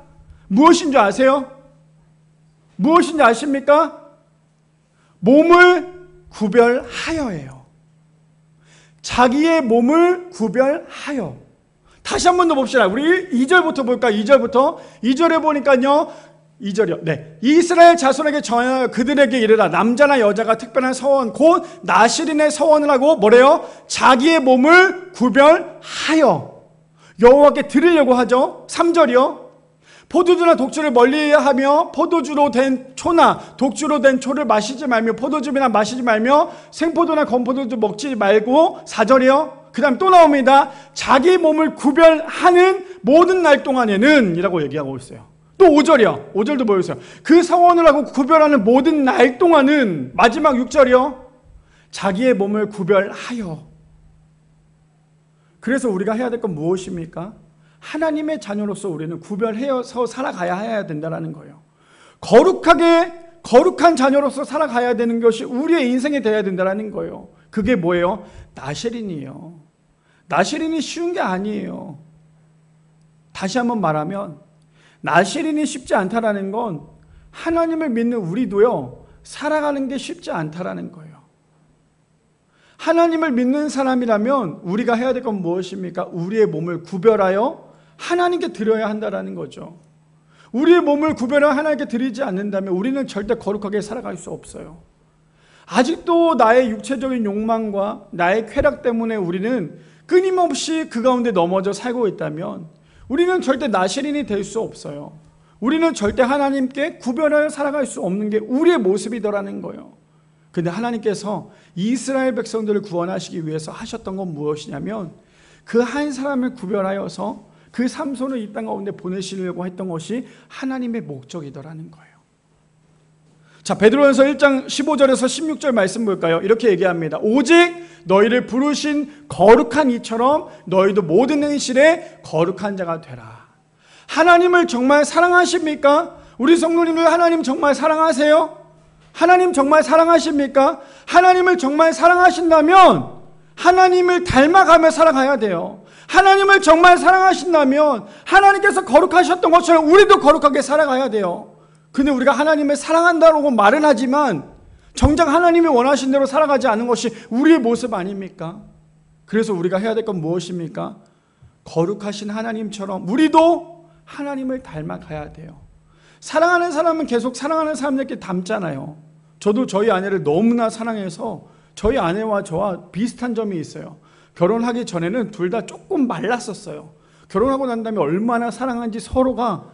무엇인지 아세요? 무엇인지 아십니까? 몸을 구별하여예요. 자기의 몸을 구별하여. 다시 한 번 더 봅시다. 우리 2절부터 볼까? 2절부터. 2절에 보니까요, 2절이요. 네. 이스라엘 자손에게 전하여 그들에게 이르라. 남자나 여자가 특별한 서원, 곧 나실인의 서원을 하고 뭐래요? 자기의 몸을 구별하여 여호와께 드리려고 하죠. 3절이요. 포도주나 독주를 멀리하며 포도주로 된 초나 독주로 된 초를 마시지 말며 포도즙이나 마시지 말며 생포도나 건포도주 먹지 말고. 4절이요. 그 다음 또 나옵니다. 자기 몸을 구별하는 모든 날 동안에는 이라고 얘기하고 있어요. 또 5절이요. 5절도 보여주세요. 그 서원을 하고 구별하는 모든 날 동안은. 마지막 6절이요. 자기의 몸을 구별하여. 그래서 우리가 해야 될 건 무엇입니까? 하나님의 자녀로서 우리는 구별해서 살아가야 해야 된다는 거예요. 거룩한 자녀로서 살아가야 되는 것이 우리의 인생이 되어야 된다는 거예요. 그게 뭐예요? 나실인이에요. 나실인이 쉬운 게 아니에요. 다시 한번 말하면 나실인이 쉽지 않다라는 건 하나님을 믿는 우리도요, 살아가는 게 쉽지 않다라는 거예요. 하나님을 믿는 사람이라면 우리가 해야 될 건 무엇입니까? 우리의 몸을 구별하여 하나님께 드려야 한다는 거죠. 우리의 몸을 구별하여 하나님께 드리지 않는다면 우리는 절대 거룩하게 살아갈 수 없어요. 아직도 나의 육체적인 욕망과 나의 쾌락 때문에 우리는 끊임없이 그 가운데 넘어져 살고 있다면 우리는 절대 나실인이 될 수 없어요. 우리는 절대 하나님께 구별하여 살아갈 수 없는 게 우리의 모습이더라는 거예요. 근데 하나님께서 이스라엘 백성들을 구원하시기 위해서 하셨던 건 무엇이냐면 그 한 사람을 구별하여서 그 삼손을 이 땅 가운데 보내시려고 했던 것이 하나님의 목적이더라는 거예요. 자, 베드로전서 1장 15절에서 16절 말씀 볼까요? 이렇게 얘기합니다. 오직 너희를 부르신 거룩한 이처럼 너희도 모든 행실에 거룩한 자가 되라. 하나님을 정말 사랑하십니까? 우리 성도님들 하나님 정말 사랑하세요? 하나님 정말 사랑하십니까? 하나님을 정말 사랑하신다면 하나님을 닮아가며 살아가야 돼요. 하나님을 정말 사랑하신다면 하나님께서 거룩하셨던 것처럼 우리도 거룩하게 살아가야 돼요. 근데 우리가 하나님을 사랑한다고 말은 하지만 정작 하나님이 원하신 대로 살아가지 않는 것이 우리의 모습 아닙니까? 그래서 우리가 해야 될 건 무엇입니까? 거룩하신 하나님처럼 우리도 하나님을 닮아가야 돼요. 사랑하는 사람은 계속 사랑하는 사람들께 닮잖아요. 저도 저희 아내를 너무나 사랑해서 저희 아내와 저와 비슷한 점이 있어요. 결혼하기 전에는 둘 다 조금 말랐었어요. 결혼하고 난 다음에 얼마나 사랑한지 서로가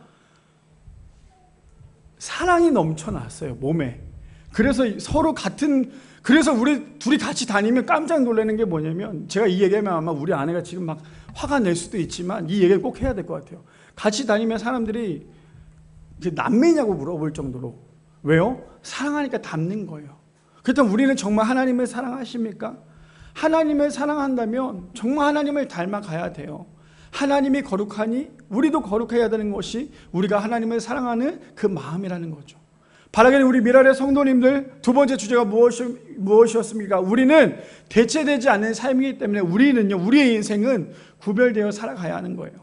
사랑이 넘쳐났어요, 몸에. 그래서 그래서 우리 둘이 같이 다니면 깜짝 놀라는 게 뭐냐면, 제가 이 얘기하면 아마 우리 아내가 지금 막 화가 낼 수도 있지만 이 얘기를 꼭 해야 될 것 같아요. 같이 다니면 사람들이 남매냐고 물어볼 정도로. 왜요? 사랑하니까 닮는 거예요. 그렇다면 우리는 정말 하나님을 사랑하십니까? 하나님을 사랑한다면 정말 하나님을 닮아가야 돼요. 하나님이 거룩하니 우리도 거룩해야 되는 것이 우리가 하나님을 사랑하는 그 마음이라는 거죠. 바라기는 우리 미랄의 성도님들, 두 번째 주제가 무엇이었습니까? 우리는 대체되지 않는 삶이기 때문에 우리의 인생은 구별되어 살아가야 하는 거예요.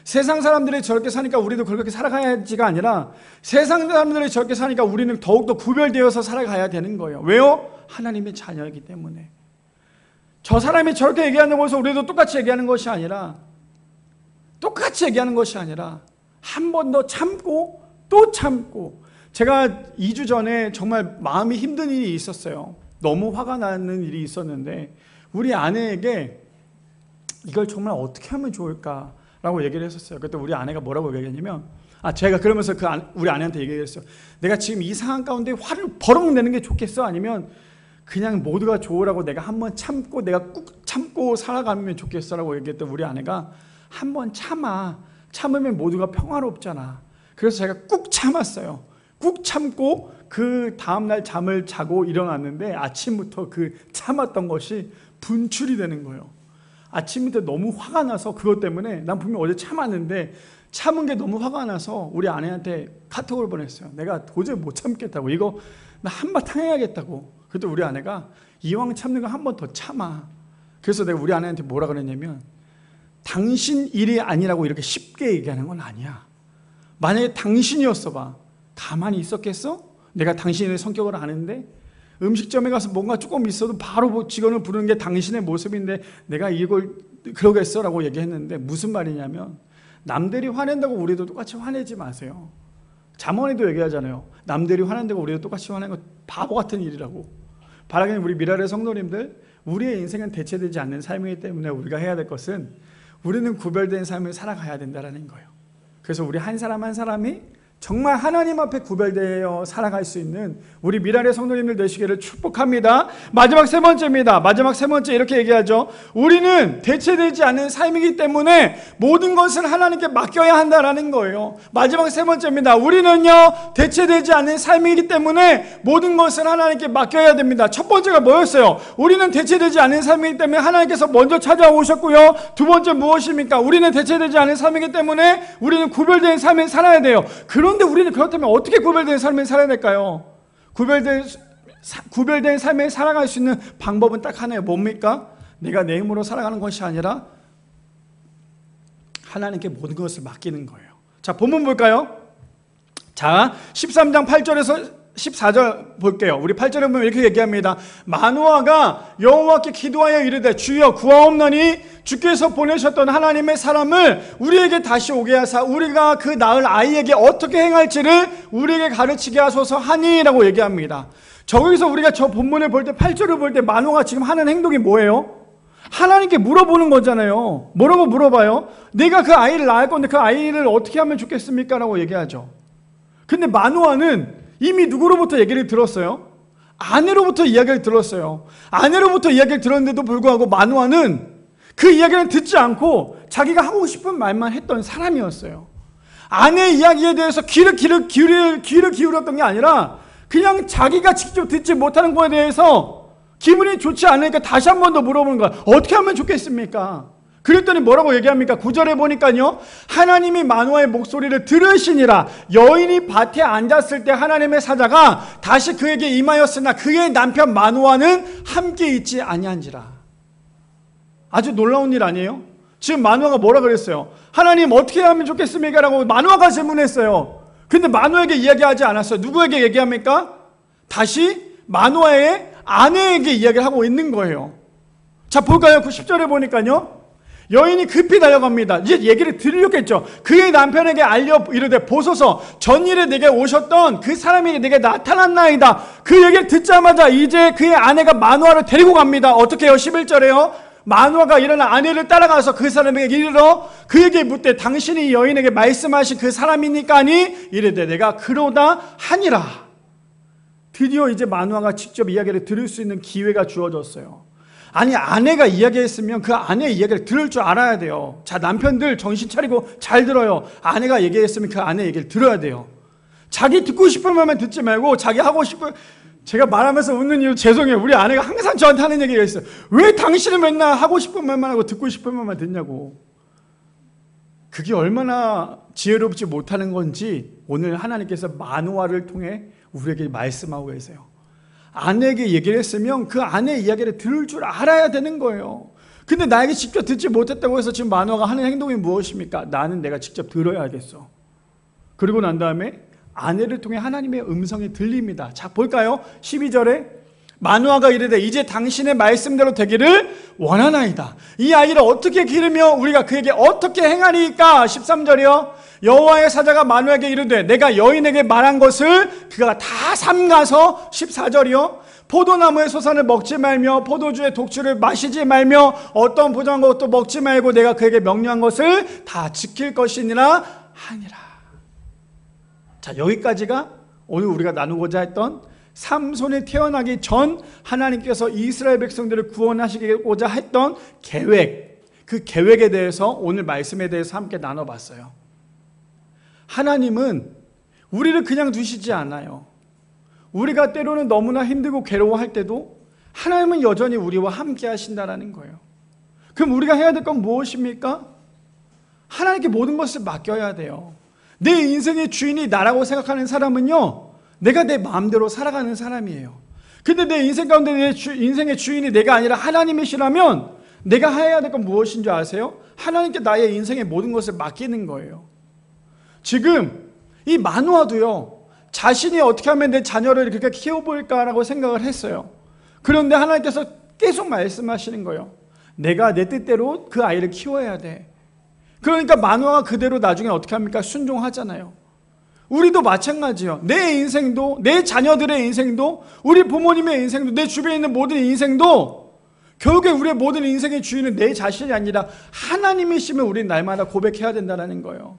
세상 사람들이 저렇게 사니까 우리도 그렇게 살아가야지가 아니라 세상 사람들이 저렇게 사니까 우리는 더욱더 구별되어서 살아가야 되는 거예요. 왜요? 하나님의 자녀이기 때문에. 저 사람이 저렇게 얘기하는 것을 우리도 똑같이 얘기하는 것이 아니라 한 번 더 참고 또 참고. 제가 2주 전에 정말 마음이 힘든 일이 있었어요. 너무 화가 나는 일이 있었는데 우리 아내에게 이걸 정말 어떻게 하면 좋을까 라고 얘기를 했었어요. 그때 우리 아내가 뭐라고 얘기했냐면, 제가 그러면서 우리 아내한테 얘기했어요. 내가 지금 이 상황 가운데 화를 버럭 내는 게 좋겠어? 아니면 그냥 모두가 좋으라고 내가 한번 참고 내가 꾹 참고 살아가면 좋겠어? 라고 얘기했더니 우리 아내가 한번 참아. 참으면 모두가 평화롭잖아. 그래서 제가 꾹 참았어요. 꾹 참고 그 다음날 잠을 자고 일어났는데 아침부터 그 참았던 것이 분출이 되는 거예요. 아침부터 너무 화가 나서 그것 때문에 난 분명 어제 참았는데 참은 게 너무 화가 나서 우리 아내한테 카톡을 보냈어요. 내가 도저히 못 참겠다고. 이거 나 한바탕 해야겠다고. 그때 우리 아내가 이왕 참는 거 한 번 더 참아. 그래서 내가 우리 아내한테 뭐라 그랬냐면 당신 일이 아니라고 이렇게 쉽게 얘기하는 건 아니야. 만약에 당신이었어 봐. 가만히 있었겠어? 내가 당신의 성격을 아는데 음식점에 가서 뭔가 조금 있어도 바로 직원을 부르는 게 당신의 모습인데 내가 이걸 그러겠어? 라고 얘기했는데 무슨 말이냐면 남들이 화낸다고 우리도 똑같이 화내지 마세요. 잠언에도 얘기하잖아요. 남들이 화낸다고 우리도 똑같이 화내는 건 바보 같은 일이라고. 바라기는 우리 미라의 성도님들, 우리의 인생은 대체되지 않는 삶이기 때문에 우리가 해야 될 것은 우리는 구별된 삶을 살아가야 된다는 거예요. 그래서 우리 한 사람 한 사람이 정말 하나님 앞에 구별되어 살아갈 수 있는 우리 미랄의 성도님들 되시기를 축복합니다. 마지막 세 번째입니다. 마지막 세 번째 이렇게 얘기하죠. 우리는 대체되지 않는 삶이기 때문에 모든 것을 하나님께 맡겨야 한다라는 거예요. 마지막 세 번째입니다. 우리는요 대체되지 않는 삶이기 때문에 모든 것을 하나님께 맡겨야 됩니다. 첫 번째가 뭐였어요? 우리는 대체되지 않는 삶이기 때문에 하나님께서 먼저 찾아오셨고요. 두 번째 무엇입니까? 우리는 대체되지 않는 삶이기 때문에 우리는 구별된 삶을 살아야 돼요. 그런데 우리는 그렇다면 어떻게 구별된 삶을 살아야 될까요? 구별된 삶을 살아갈 수 있는 방법은 딱 하나예요. 뭡니까? 내가 내 힘으로 살아가는 것이 아니라 하나님께 모든 것을 맡기는 거예요. 자, 본문 볼까요? 자, 13장 8절에서 14절 볼게요. 우리 8절에 보면 이렇게 얘기합니다. 마노아가 여호와께 기도하여 이르되 주여 구하옵나니 주께서 보내셨던 하나님의 사람을 우리에게 다시 오게 하사 우리가 그 낳을 아이에게 어떻게 행할지를 우리에게 가르치게 하소서 하니라고 얘기합니다. 저기서 우리가 저 본문을 볼 때 8절을 볼 때 마노아가 지금 하는 행동이 뭐예요? 하나님께 물어보는 거잖아요. 뭐라고 물어봐요? 내가 그 아이를 낳을 건데 그 아이를 어떻게 하면 좋겠습니까? 라고 얘기하죠. 근데 마노아는 이미 누구로부터 얘기를 들었어요? 아내로부터 이야기를 들었어요. 아내로부터 이야기를 들었는데도 불구하고 마노아는 그 이야기를 듣지 않고 자기가 하고 싶은 말만 했던 사람이었어요. 아내의 이야기에 대해서 귀를 기울였던 게 아니라 그냥 자기가 직접 듣지 못하는 거에 대해서 기분이 좋지 않으니까 다시 한 번 더 물어보는 거야. 어떻게 하면 좋겠습니까? 그랬더니 뭐라고 얘기합니까? 9절에 보니까요. 하나님이 마노아의 목소리를 들으시니라. 여인이 밭에 앉았을 때 하나님의 사자가 다시 그에게 임하였으나 그의 남편 마노아는 함께 있지 아니한지라. 아주 놀라운 일 아니에요? 지금 마노아가 뭐라 그랬어요? 하나님 어떻게 하면 좋겠습니까? 라고 마노아가 질문했어요. 근데 마노아에게 이야기하지 않았어요. 누구에게 얘기합니까? 다시 마노아의 아내에게 이야기를 하고 있는 거예요. 자, 볼까요? 10절에 보니까요. 여인이 급히 달려갑니다. 이제 얘기를 들으려겠죠. 그의 남편에게 알려 이르되 보소서 전일에 내게 오셨던 그 사람이 내게 나타났나이다. 그 얘기를 듣자마자 이제 그의 아내가 마노아를 데리고 갑니다. 어떻게 해요? 11절에요. 마노아가 일어나 아내를 따라가서 그 사람에게 이르러 그에게 묻되 당신이 여인에게 말씀하신 그 사람이니까 하니 이르되 내가 그러다 하니라. 드디어 이제 마노아가 직접 이야기를 들을 수 있는 기회가 주어졌어요. 아니 아내가 이야기했으면 그 아내의 이야기를 들을 줄 알아야 돼요. 자, 남편들 정신 차리고 잘 들어요. 아내가 얘기했으면 그 아내 얘기를 들어야 돼요. 자기 듣고 싶은 말만 듣지 말고 자기 하고 싶은, 제가 말하면서 웃는 이유 죄송해요. 우리 아내가 항상 저한테 하는 얘기가 있어요. 왜 당신은 맨날 하고 싶은 말만 하고 듣고 싶은 말만 듣냐고. 그게 얼마나 지혜롭지 못하는 건지 오늘 하나님께서 마노아를 통해 우리에게 말씀하고 계세요. 아내에게 얘기를 했으면 그 아내의 이야기를 들을 줄 알아야 되는 거예요. 근데 나에게 직접 듣지 못했다고 해서 지금 마노아가 하는 행동이 무엇입니까? 나는 내가 직접 들어야겠어. 그리고 난 다음에 아내를 통해 하나님의 음성이 들립니다. 자, 볼까요? 12절에 마노아가 이르되 이제 당신의 말씀대로 되기를 원하나이다. 이 아이를 어떻게 기르며 우리가 그에게 어떻게 행하리까? 13절이요. 여호와의 사자가 마노아에게 이르되 내가 여인에게 말한 것을 그가 다 삼가서 14절이요. 포도나무의 소산을 먹지 말며 포도주의 독주를 마시지 말며 어떤 부정한 것도 먹지 말고 내가 그에게 명령한 것을 다 지킬 것이니라 하니라. 자, 여기까지가 오늘 우리가 나누고자 했던 삼손이 태어나기 전 하나님께서 이스라엘 백성들을 구원하시고자 했던 계획, 그 계획에 대해서 오늘 말씀에 대해서 함께 나눠봤어요. 하나님은 우리를 그냥 두시지 않아요. 우리가 때로는 너무나 힘들고 괴로워할 때도 하나님은 여전히 우리와 함께 하신다는 거예요. 그럼 우리가 해야 될 건 무엇입니까? 하나님께 모든 것을 맡겨야 돼요. 내 인생의 주인이 나라고 생각하는 사람은요, 내가 내 마음대로 살아가는 사람이에요. 근데 내 인생 가운데 인생의 주인이 내가 아니라 하나님이시라면 내가 해야 될 건 무엇인 줄 아세요? 하나님께 나의 인생의 모든 것을 맡기는 거예요. 지금 이 마누아도요, 자신이 어떻게 하면 내 자녀를 그렇게 키워볼까라고 생각을 했어요. 그런데 하나님께서 계속 말씀하시는 거예요. 내가 내 뜻대로 그 아이를 키워야 돼. 그러니까 마누아가 그대로 나중에 어떻게 합니까? 순종하잖아요. 우리도 마찬가지예요. 내 인생도, 내 자녀들의 인생도, 우리 부모님의 인생도, 내 주변에 있는 모든 인생도 결국에 우리의 모든 인생의 주인은 내 자신이 아니라 하나님이시면 우리는 날마다 고백해야 된다는 거예요.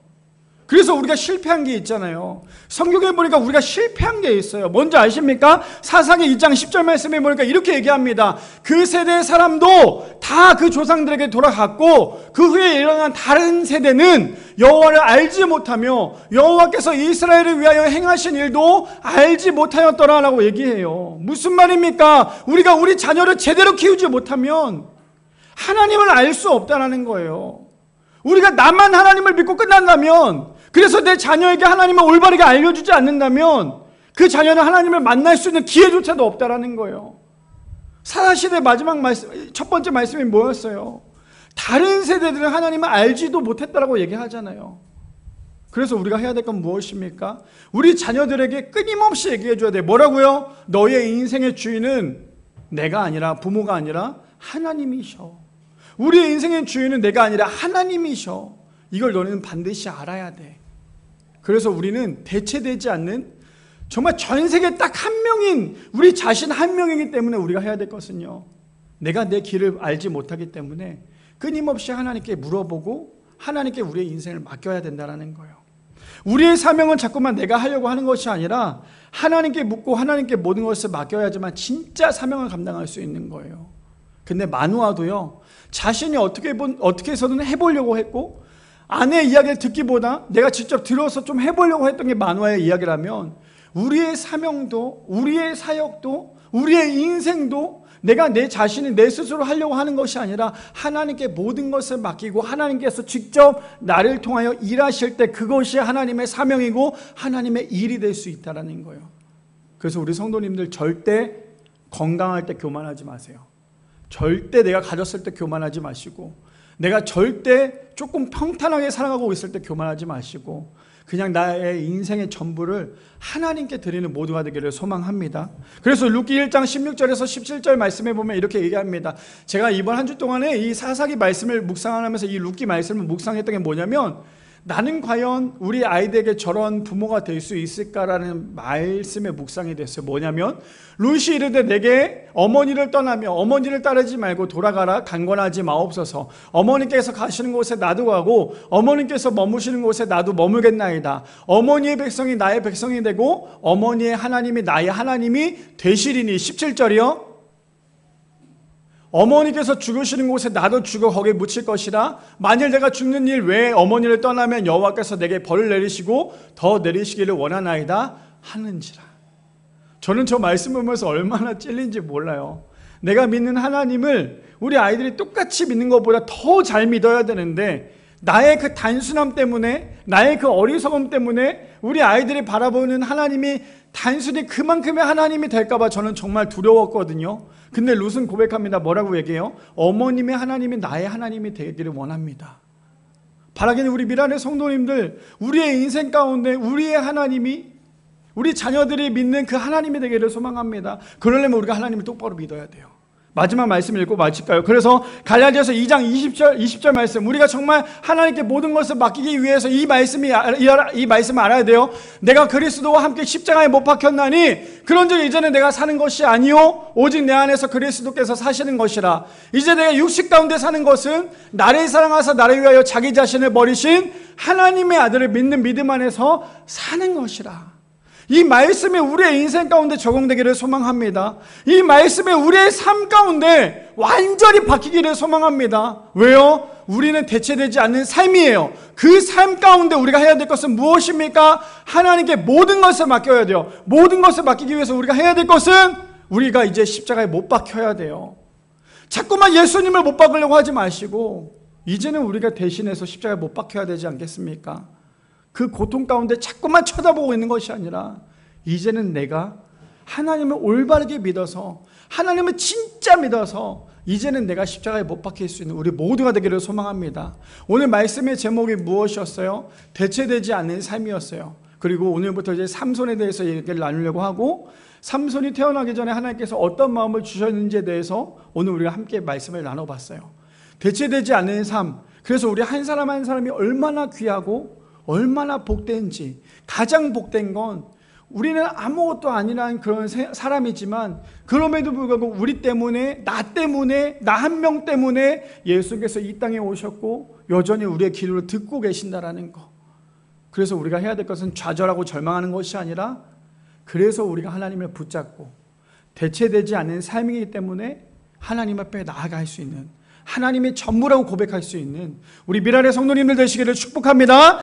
그래서 우리가 실패한 게 있잖아요. 성경에 보니까 우리가 실패한 게 있어요. 뭔지 아십니까? 사사기 2장 10절 말씀에 보니까 이렇게 얘기합니다. 그 세대의 사람도 다 그 조상들에게 돌아갔고 그 후에 일어난 다른 세대는 여호와를 알지 못하며 여호와께서 이스라엘을 위하여 행하신 일도 알지 못하였더라라고 얘기해요. 무슨 말입니까? 우리가 우리 자녀를 제대로 키우지 못하면 하나님을 알 수 없다는 거예요. 우리가 나만 하나님을 믿고 끝난다면, 그래서 내 자녀에게 하나님을 올바르게 알려주지 않는다면 그 자녀는 하나님을 만날 수 있는 기회조차도 없다라는 거예요. 사사시대 마지막 말씀, 첫 번째 말씀이 뭐였어요? 다른 세대들은 하나님을 알지도 못했다라고 얘기하잖아요. 그래서 우리가 해야 될 건 무엇입니까? 우리 자녀들에게 끊임없이 얘기해 줘야 돼. 뭐라고요? 너의 인생의 주인은 내가 아니라, 부모가 아니라 하나님이셔. 우리의 인생의 주인은 내가 아니라 하나님이셔. 이걸 너는 반드시 알아야 돼. 그래서 우리는 대체되지 않는, 정말 전 세계 딱 한 명인 우리 자신 한 명이기 때문에 우리가 해야 될 것은요, 내가 내 길을 알지 못하기 때문에 끊임없이 하나님께 물어보고 하나님께 우리의 인생을 맡겨야 된다는 거예요. 우리의 사명은 자꾸만 내가 하려고 하는 것이 아니라 하나님께 묻고 하나님께 모든 것을 맡겨야지만 진짜 사명을 감당할 수 있는 거예요. 근데 마누아도요, 자신이 어떻게 해서든 해보려고 했고, 아내의 이야기를 듣기보다 내가 직접 들어서 좀 해보려고 했던 게 마누아의 이야기라면, 우리의 사명도, 우리의 사역도, 우리의 인생도 내가 내 자신이 내 스스로 하려고 하는 것이 아니라 하나님께 모든 것을 맡기고 하나님께서 직접 나를 통하여 일하실 때 그것이 하나님의 사명이고 하나님의 일이 될 수 있다는 거예요. 그래서 우리 성도님들 절대 건강할 때 교만하지 마세요. 절대 내가 가졌을 때 교만하지 마시고, 내가 절대 조금 평탄하게 살아가고 있을 때 교만하지 마시고, 그냥 나의 인생의 전부를 하나님께 드리는 모두가 되기를 소망합니다. 그래서 룻기 1장 16절에서 17절 말씀에 보면 이렇게 얘기합니다. 제가 이번 한 주 동안에 이 사사기 말씀을 묵상하면서 이 룻기 말씀을 묵상했던 게 뭐냐면, 나는 과연 우리 아이들에게 저런 부모가 될 수 있을까라는 말씀에 묵상이 됐어요. 뭐냐면, 룻이 이르되 내게 어머니를 떠나며 어머니를 따르지 말고 돌아가라. 강권하지 마옵소서. 어머니께서 가시는 곳에 나도 가고 어머니께서 머무시는 곳에 나도 머물겠나이다. 어머니의 백성이 나의 백성이 되고 어머니의 하나님이 나의 하나님이 되시리니. 17절이요. 어머니께서 죽으시는 곳에 나도 죽어 거기에 묻힐 것이라. 만일 내가 죽는 일 외에 어머니를 떠나면 여호와께서 내게 벌을 내리시고 더 내리시기를 원하나이다 하는지라. 저는 저 말씀 보면서 얼마나 찔린지 몰라요. 내가 믿는 하나님을 우리 아이들이 똑같이 믿는 것보다 더 잘 믿어야 되는데, 나의 그 단순함 때문에, 나의 그 어리석음 때문에 우리 아이들이 바라보는 하나님이 단순히 그만큼의 하나님이 될까봐 저는 정말 두려웠거든요. 근데 룻은 고백합니다. 뭐라고 얘기해요? 어머님의 하나님이 나의 하나님이 되기를 원합니다. 바라기는 우리 미라의 성도님들, 우리의 인생 가운데 우리의 하나님이, 우리 자녀들이 믿는 그 하나님이 되기를 소망합니다. 그러려면 우리가 하나님을 똑바로 믿어야 돼요. 마지막 말씀 읽고 마칠까요? 그래서 갈라디아서 2장 20절 말씀, 우리가 정말 하나님께 모든 것을 맡기기 위해서 이 말씀을 알아야 돼요. 내가 그리스도와 함께 십자가에 못 박혔나니 그런즉 이제는 내가 사는 것이 아니요 오직 내 안에서 그리스도께서 사시는 것이라. 이제 내가 육식 가운데 사는 것은 나를 사랑하사 나를 위하여 자기 자신을 버리신 하나님의 아들을 믿는 믿음 안에서 사는 것이라. 이 말씀이 우리의 인생 가운데 적용되기를 소망합니다. 이 말씀이 우리의 삶 가운데 완전히 바뀌기를 소망합니다. 왜요? 우리는 대체되지 않는 삶이에요. 그 삶 가운데 우리가 해야 될 것은 무엇입니까? 하나님께 모든 것을 맡겨야 돼요. 모든 것을 맡기기 위해서 우리가 해야 될 것은 우리가 이제 십자가에 못 박혀야 돼요. 자꾸만 예수님을 못 박으려고 하지 마시고 이제는 우리가 대신해서 십자가에 못 박혀야 되지 않겠습니까? 그 고통 가운데 자꾸만 쳐다보고 있는 것이 아니라 이제는 내가 하나님을 올바르게 믿어서, 하나님을 진짜 믿어서 이제는 내가 십자가에 못 박힐 수 있는 우리 모두가 되기를 소망합니다. 오늘 말씀의 제목이 무엇이었어요? 대체되지 않는 삶이었어요. 그리고 오늘부터 이제 삼손에 대해서 얘기를 나누려고 하고, 삼손이 태어나기 전에 하나님께서 어떤 마음을 주셨는지에 대해서 오늘 우리가 함께 말씀을 나눠봤어요. 대체되지 않는 삶, 그래서 우리 한 사람 한 사람이 얼마나 귀하고 얼마나 복된지, 가장 복된 건 우리는 아무것도 아니란 그런 사람이지만 그럼에도 불구하고 우리 때문에, 나 때문에, 나 한 명 때문에 예수께서 이 땅에 오셨고 여전히 우리의 기도를 듣고 계신다라는 거. 그래서 우리가 해야 될 것은 좌절하고 절망하는 것이 아니라, 그래서 우리가 하나님을 붙잡고 대체되지 않는 삶이기 때문에 하나님 앞에 나아갈 수 있는, 하나님의 전부라고 고백할 수 있는 우리 미랄의 성도님들 되시기를 축복합니다.